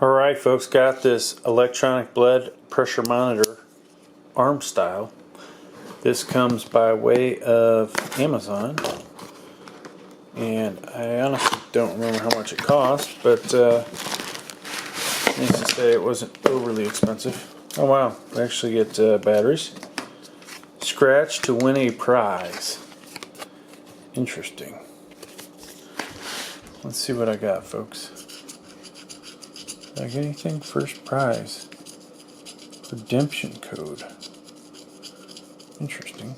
Alright folks, got this electronic blood pressure monitor arm style. This comes by way of Amazon, and I honestly don't remember how much it cost, but needs to say it wasn't overly expensive. Oh wow, I actually get batteries. Scratch to win a prize. Interesting. Let's see what I got, folks. Did I get anything? First prize. Redemption code. Interesting.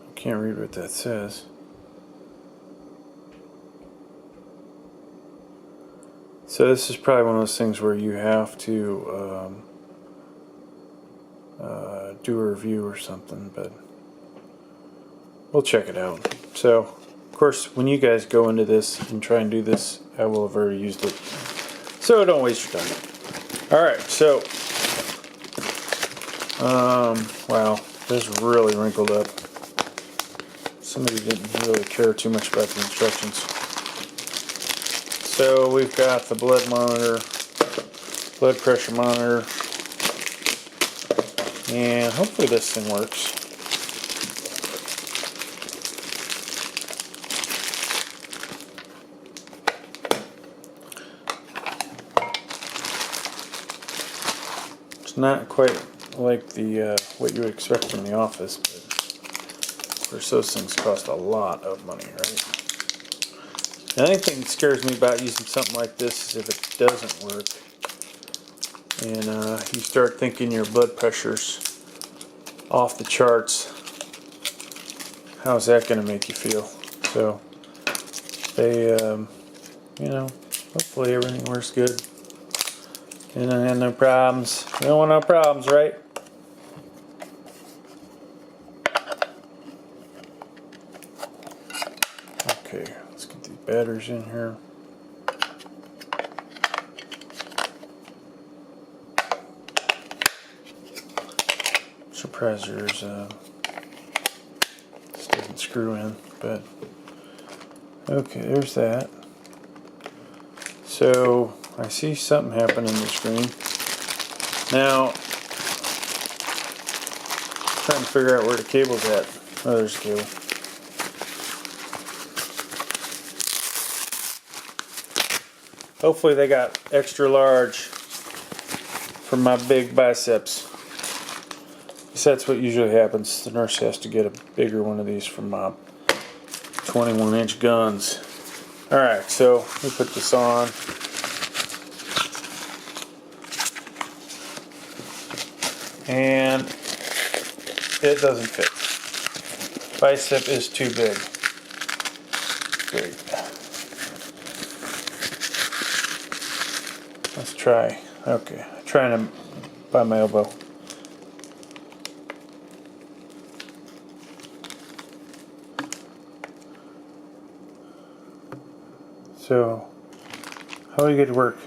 I can't read what that says. So this is probably one of those things where you have to do a review or something, but we'll check it out. So, of course, when you guys go into this and try and do this, I will have already used it. So don't waste your time. Alright, so wow, this is really wrinkled up. Somebody didn't really care too much about the instructions. So we've got the blood monitor, blood pressure monitor, and hopefully this thing works. It's not quite like the what you would expect from the office, but of course those things cost a lot of money, right? The only thing that scares me about using something like this is if it doesn't work and you start thinking your blood pressure's off the charts. How's that going to make you feel? So they, you know, hopefully everything works good. And I have no problems. We don't want no problems, right? Okay, let's get these batteries in here. Surprised there's this doesn't screw in, but okay, there's that. So I see something happen in the screen. Now, trying to figure out where the cable's at. Oh, there's the cable. Hopefully they got extra large for my big biceps. So that's what usually happens. The nurse has to get a bigger one of these for my 21-inch guns. Alright, so we put this on. And it doesn't fit. Bicep is too big. Great. Let's try. Okay, trying to by my elbow. So, how do we get it to work?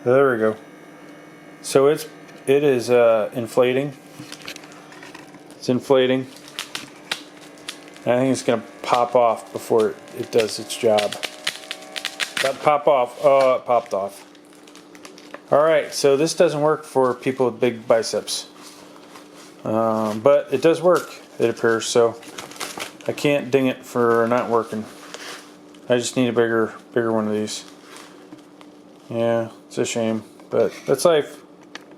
There we go. So it is inflating. It's inflating. And I think it's going to pop off before it does its job. That pop off. Oh, it popped off. Alright, so this doesn't work for people with big biceps. But it does work, it appears, so I can't ding it for not working. I just need a bigger one of these. Yeah, it's a shame, but that's life.